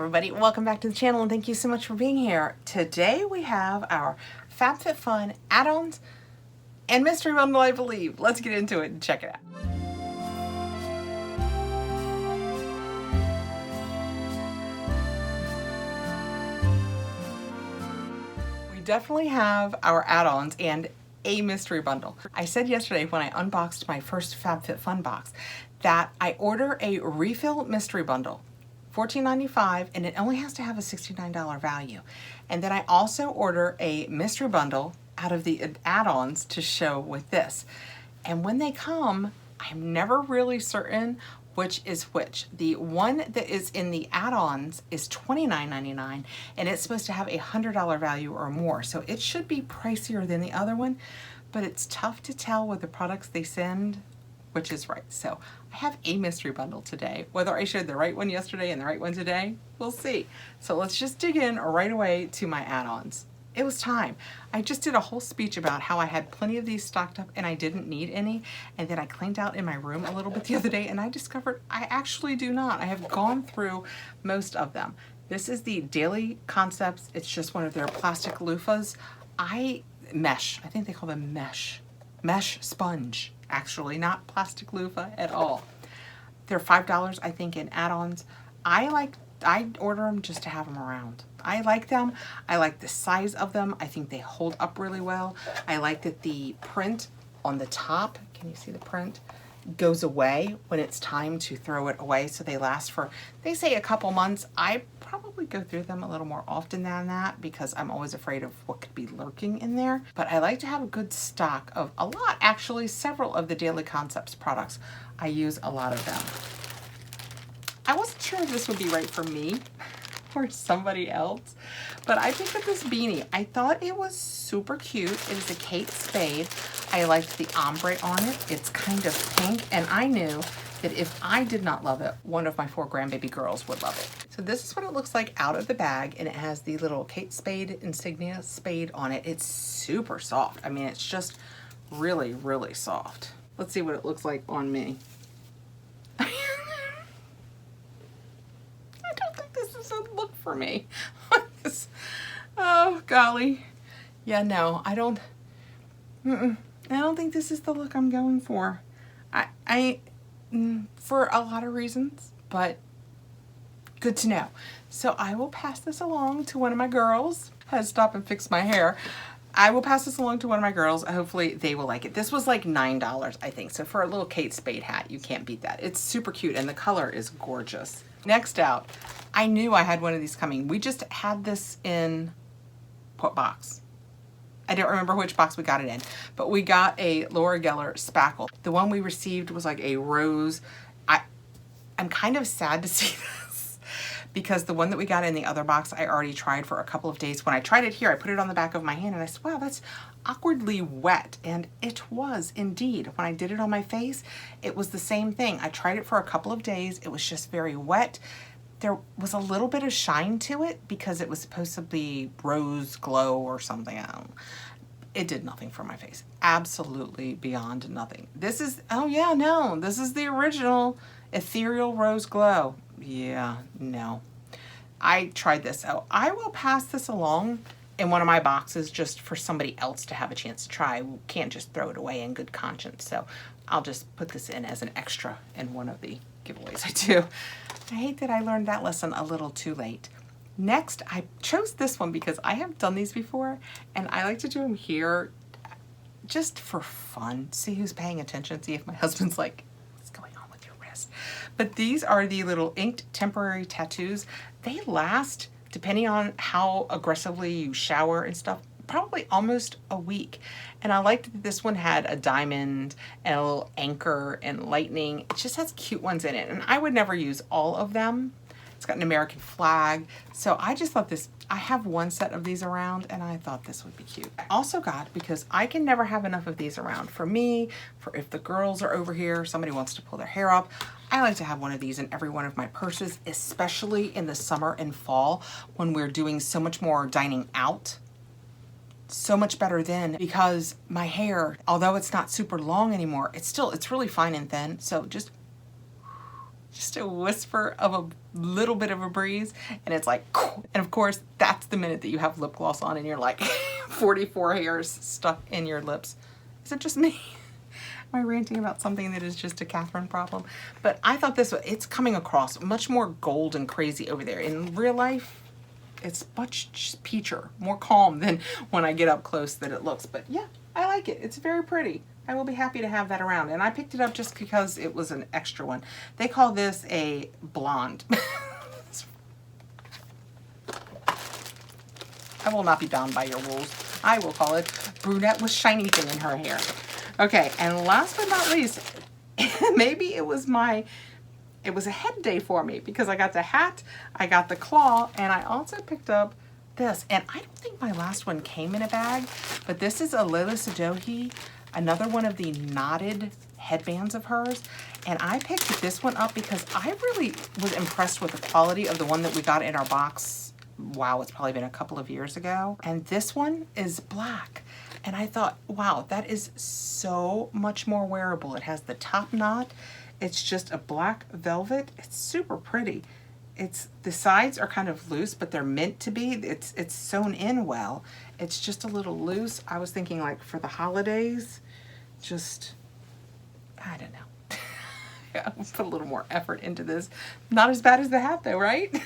everybody, welcome back to the channel and thank you so much for being here. Today we have our Fabfitfun add-ons and mystery bundle, I believe. Let's get into it and check it out. We definitely have our add-ons and a mystery bundle. I said yesterday when I unboxed my first Fabfitfun box that I order a refill mystery bundle. $14.95, and it only has to have a $69 value. And then I also order a mystery bundle out of the add-ons to show with this. And when they come, I'm never really certain which is which. The one that is in the add-ons is $29.99, and it's supposed to have a $100 value or more. So it should be pricier than the other one, but it's tough to tell with the products they send which is right. So I have a mystery bundle today. Whether I showed the right one yesterday and the right one today, we'll see. So let's just dig in right away to my add-ons. It was time. I just did a whole speech about how I had plenty of these stocked up and I didn't need any. And then I cleaned out in my room a little bit the other day and I discovered I actually do not. I have gone through most of them. This is the Daily Concepts. It's just one of their plastic loofahs. Mesh, I think they call them mesh sponge. Actually, not plastic loofah at all. They're $5, I think, in add-ons. I order them just to have them around. I like them. I like the size of them. I think they hold up really well. I like that the print on the top, can you see the print, goes away when it's time to throw it away. So they last for, they say a couple months. I probably go through them a little more often than that because I'm always afraid of what could be lurking in there. But I like to have a good stock of a lot, actually, several of the Daily Concepts products. I use a lot of them. I wasn't sure if this would be right for me or somebody else, but I picked up this beanie. I thought it was super cute. It is a Kate Spade. I liked the ombre on it. It's kind of pink, and I knew that if I did not love it, one of my 4 grandbaby girls would love it. So this is what it looks like out of the bag, and it has the little Kate Spade insignia spade on it. It's super soft. I mean, it's just really, really soft. Let's see what it looks like on me. I don't think this is a look for me. Oh, golly. Yeah, no, I don't think this is the look I'm going for. For a lot of reasons, but good to know. So I will pass this along to one of my girls. I had to stop and fix my hair. I will pass this along to one of my girls. Hopefully they will like it. This was like $9, I think. So for a little Kate Spade hat, you can't beat that. It's super cute and the color is gorgeous. Next out, I knew I had one of these coming. We just had this in what box? I don't remember which box we got it in, but we got a Laura Geller spackle. The one we received was like a rose. I'm kind of sad to see this because the one that we got in the other box, I already tried for a couple of days. When I tried it here, I put it on the back of my hand and I said, wow, that's awkwardly wet. And it was indeed. When I did it on my face, it was the same thing. I tried it for a couple of days. It was just very wet. There was a little bit of shine to it because it was supposed to be rose glow or something. I don't know. It did nothing for my face. Absolutely beyond nothing. This is, oh yeah, no, this is the original Ethereal Rose Glow. Yeah, no. I tried this out. I will pass this along in one of my boxes just for somebody else to have a chance to try. We can't just throw it away in good conscience. So I'll just put this in as an extra in one of the giveaways I do. I hate that I learned that lesson a little too late. Next, I chose this one because I have done these before and I like to do them here just for fun. See who's paying attention, see if my husband's like, what's going on with your wrist? But these are the little inked temporary tattoos. They last, depending on how aggressively you shower and stuff, probably almost a week. And I liked that this one had a diamond and a little anchor and lightning. It just has cute ones in it. And I would never use all of them. It's got an American flag. So I just thought this, I have one set of these around and I thought this would be cute. I also got, because I can never have enough of these around for me, for if the girls are over here, somebody wants to pull their hair up, I like to have one of these in every one of my purses, especially in the summer and fall when we're doing so much more dining out. So much better then because my hair, although it's not super long anymore, it's really fine and thin. So just just a whisper of a little bit of a breeze, and it's like, and of course, that's the minute that you have lip gloss on and you're like 44 hairs stuck in your lips. Is it just me? Am I ranting about something that is just a Kathrin problem? But I thought this, it's coming across much more gold and crazy over there. In real life, it's much peacher, more calm than when I get up close that it looks. But yeah, I like it. It's very pretty. I will be happy to have that around. And I picked it up just because it was an extra one. They call this a blonde. I will not be bound by your rules. I will call it brunette with shiny thing in her hair. Okay, and last but not least, maybe it was a head day for me because I got the hat, I got the claw, and I also picked up this. And I don't think my last one came in a bag, but this is a Lila Sadohi, another one of the knotted headbands of hers. And I picked this one up because I really was impressed with the quality of the one that we got in our box. Wow, it's probably been a couple of years ago. And this one is black. And I thought, wow, that is so much more wearable. It has the top knot. It's just a black velvet. It's super pretty. The sides are kind of loose, but they're meant to be. It's sewn in well. It's just a little loose. I was thinking like for the holidays, just, I don't know. Yeah, I'll put a little more effort into this. Not as bad as the hat though, right?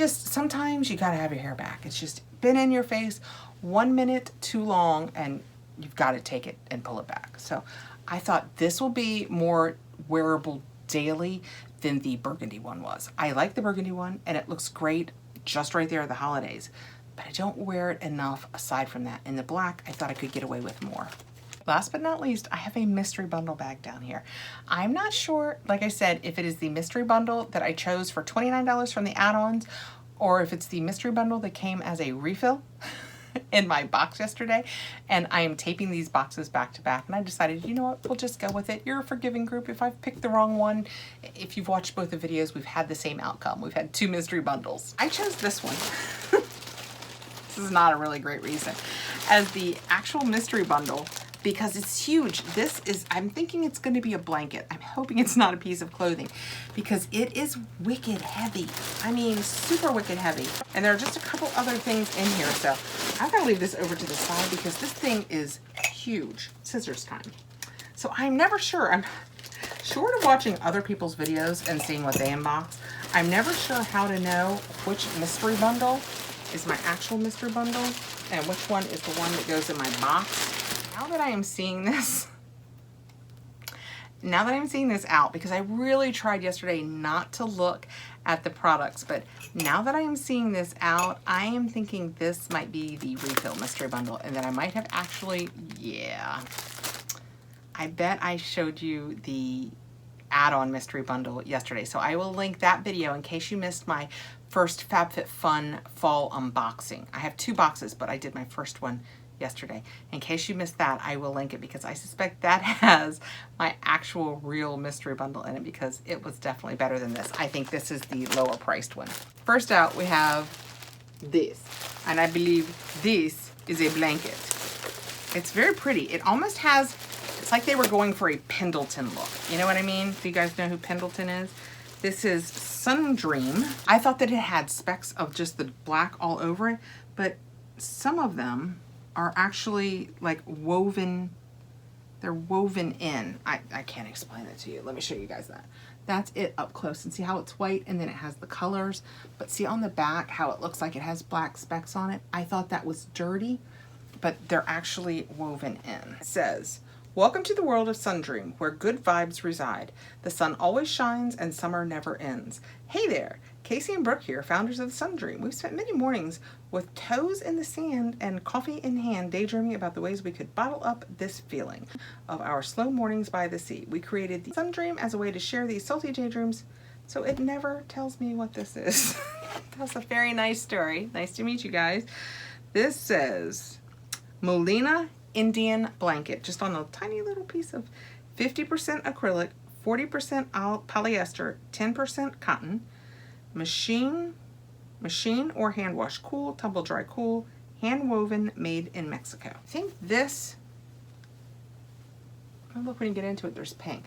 Sometimes you gotta have your hair back. It's just been in your face 1 minute too long and you've got to take it and pull it back. So I thought this will be more wearable daily than the burgundy one was. I like the burgundy one and it looks great just right there at the holidays, but I don't wear it enough aside from that. In the black, I thought I could get away with more. Last but not least, I have a mystery bundle bag down here. I'm not sure, like I said, if it is the mystery bundle that I chose for $29 from the add-ons or if it's the mystery bundle that came as a refill in my box yesterday, and I am taping these boxes back to back, and I decided, you know what, we'll just go with it. You're a forgiving group if I've picked the wrong one. If you've watched both the videos, we've had the same outcome. We've had 2 mystery bundles. I chose this one. This is not a really great reason as the actual mystery bundle because it's huge. This is, I'm thinking it's going to be a blanket. I'm hoping it's not a piece of clothing because it is wicked heavy. I mean, super wicked heavy. And there are just a couple other things in here. So I'm going to leave this over to the side because this thing is huge. Scissors time. So I'm never sure. I'm short of watching other people's videos and seeing what they unbox. I'm never sure how to know which mystery bundle is my actual mystery bundle and which one is the one that goes in my box. Now that I am seeing this, out, because I really tried yesterday not to look at the products, but now that I am seeing this out, I am thinking this might be the refill mystery bundle and that I might have actually, yeah. I bet I showed you the add-on mystery bundle yesterday, so I will link that video in case you missed my first Fabfitfun fall unboxing. I have 2 boxes, but I did my first one yesterday. In case you missed that, I will link it because I suspect that has my actual real mystery bundle in it because it was definitely better than this. I think this is the lower priced one. First out, we have this, and I believe this is a blanket. It's very pretty. It almost has, it's like they were going for a Pendleton look. You know what I mean? Do you guys know who Pendleton is? This is Sundream. I thought that it had specks of just the black all over it, but some of them are actually like woven, they're woven in. I can't explain it to you. Let me show you guys that. That's it up close, and see how it's white and then it has the colors, but see on the back how it looks like it has black specks on it. I thought that was dirty, but they're actually woven in. It says, welcome to the world of Sundream, where good vibes reside. The sun always shines and summer never ends. Hey there, Casey and Brooke here, founders of the Sundream. We've spent many mornings with toes in the sand and coffee in hand, daydreaming about the ways we could bottle up this feeling of our slow mornings by the sea. We created the Sundream as a way to share these salty daydreams, so it never tells me what this is. That's a very nice story. Nice to meet you guys. This says, Molina Indian blanket, just on a tiny little piece of 50% acrylic, 40% polyester, 10% cotton, machine or hand wash cool, tumble dry cool, hand woven, made in Mexico. I think this, oh look, when you get into it, there's pink.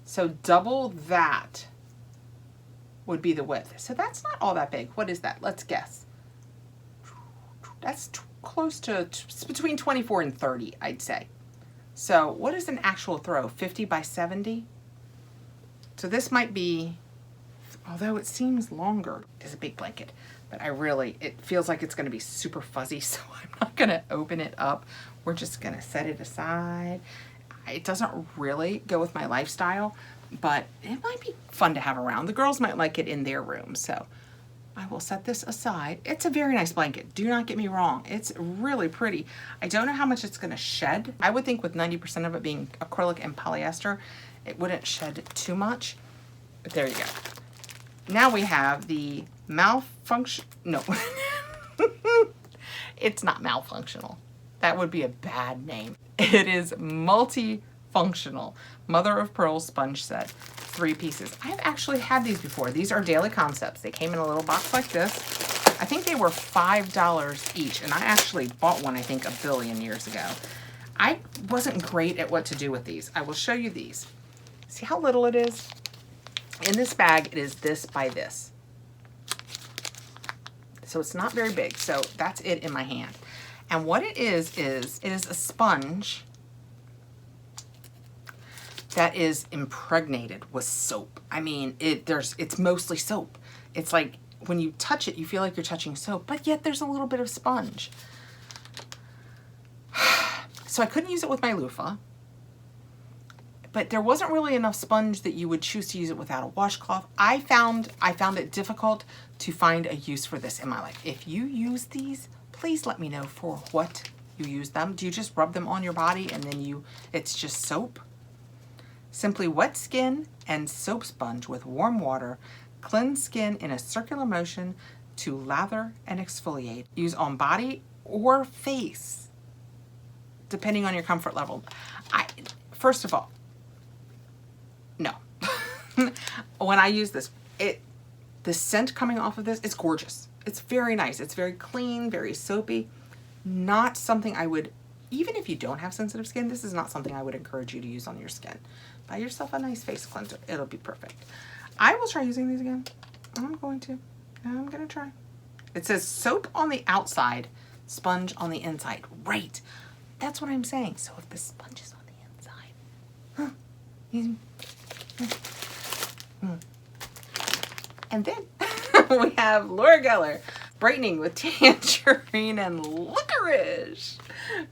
So double that would be the width. So that's not all that big. What is that? Let's guess. That's close to, it's between 24 and 30, I'd say. So what is an actual throw? 50 by 70? So this might be, although it seems longer, it's a big blanket, but it feels like it's gonna be super fuzzy, so I'm not gonna open it up. We're just gonna set it aside. It doesn't really go with my lifestyle, but it might be fun to have around. The girls might like it in their room, so I will set this aside. It's a very nice blanket. Do not get me wrong. It's really pretty. I don't know how much it's gonna shed. I would think with 90% of it being acrylic and polyester, it wouldn't shed too much, but there you go. Now we have the malfunction, no, it's not malfunctional. That would be a bad name. It is multifunctional mother of pearl sponge set, 3 pieces. I've actually had these before. These are Daily Concepts. They came in a little box like this. I think they were $5 each, and I actually bought one, I think, a billion years ago. I wasn't great at what to do with these. I will show you these. See how little it is? In this bag, it is this by this. So it's not very big. So that's it in my hand. And what it is a sponge that is impregnated with soap. I mean, it's mostly soap. It's like when you touch it, you feel like you're touching soap, but yet there's a little bit of sponge. So I couldn't use it with my loofah, but there wasn't really enough sponge that you would choose to use it without a washcloth. I found it difficult to find a use for this in my life. If you use these, please let me know for what you use them. Do you just rub them on your body and then it's just soap? Simply wet skin and soap sponge with warm water. Cleanse skin in a circular motion to lather and exfoliate. Use on body or face, depending on your comfort level. First of all, no. When I use this, the scent coming off of this is gorgeous. It's very nice. It's very clean, very soapy. Not something I would, even if you don't have sensitive skin, this is not something I would encourage you to use on your skin. Buy yourself a nice face cleanser. It'll be perfect. I will try using these again. I'm going to try. It says soap on the outside, sponge on the inside. Right. That's what I'm saying. So if the sponge is on the inside, and then we have Laura Geller, brightening with tangerine and licorice.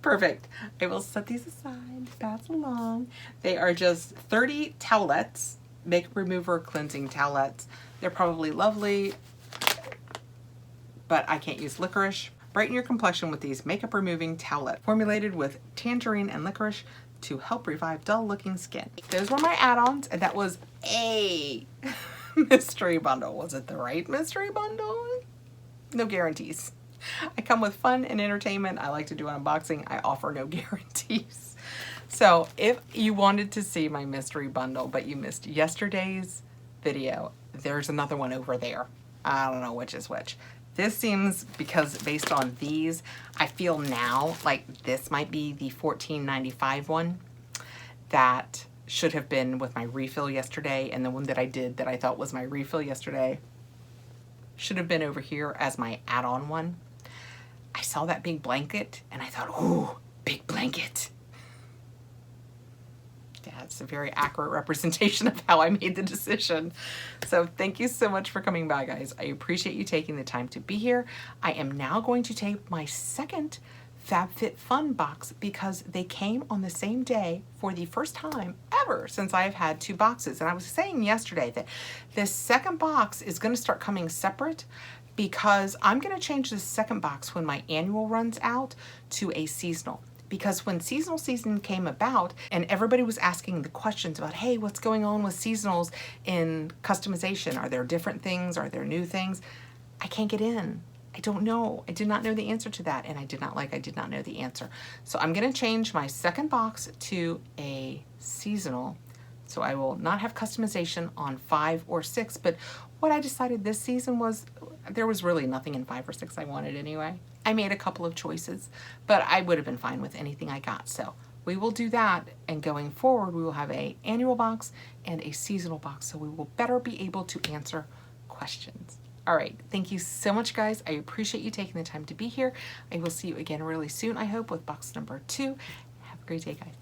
Perfect. I will set these aside, pass along. They are just 30 towelettes, makeup remover cleansing towelettes. They're probably lovely, but I can't use licorice. Brighten your complexion with these makeup removing towelettes, formulated with tangerine and licorice to help revive dull looking skin. Those were my add-ons, and that was a mystery bundle. Was it the right mystery bundle? No guarantees. I come with fun and entertainment. I like to do an unboxing. I offer no guarantees. So if you wanted to see my mystery bundle, but you missed yesterday's video, there's another one over there. I don't know which is which. This seems, because based on these, I feel now like this might be the $14.95 one that should have been with my refill yesterday, and the one that I did that I thought was my refill yesterday should have been over here as my add-on one. I saw that big blanket and I thought, ooh, big blanket. Yeah, it's a very accurate representation of how I made the decision. So thank you so much for coming by, guys. I appreciate you taking the time to be here. I am now going to take my second Fabfitfun box because they came on the same day for the first time ever since I've had 2 boxes. And I was saying yesterday that this second box is going to start coming separate because I'm going to change the second box when my annual runs out to a seasonal. Because when seasonal season came about and everybody was asking the questions about, hey, what's going on with seasonals in customization? Are there different things? Are there new things? I can't get in. I don't know. I did not know the answer to that, and I did not know the answer. So I'm going to change my second box to a seasonal. So I will not have customization on 5 or 6, but what I decided this season was there was really nothing in 5 or 6 I wanted anyway. I made a couple of choices, but I would have been fine with anything I got. So we will do that, and going forward we will have an annual box and a seasonal box, so we will better be able to answer questions. All right, thank you so much, guys. I appreciate you taking the time to be here. I will see you again really soon, I hope, with box number 2. Have a great day, guys.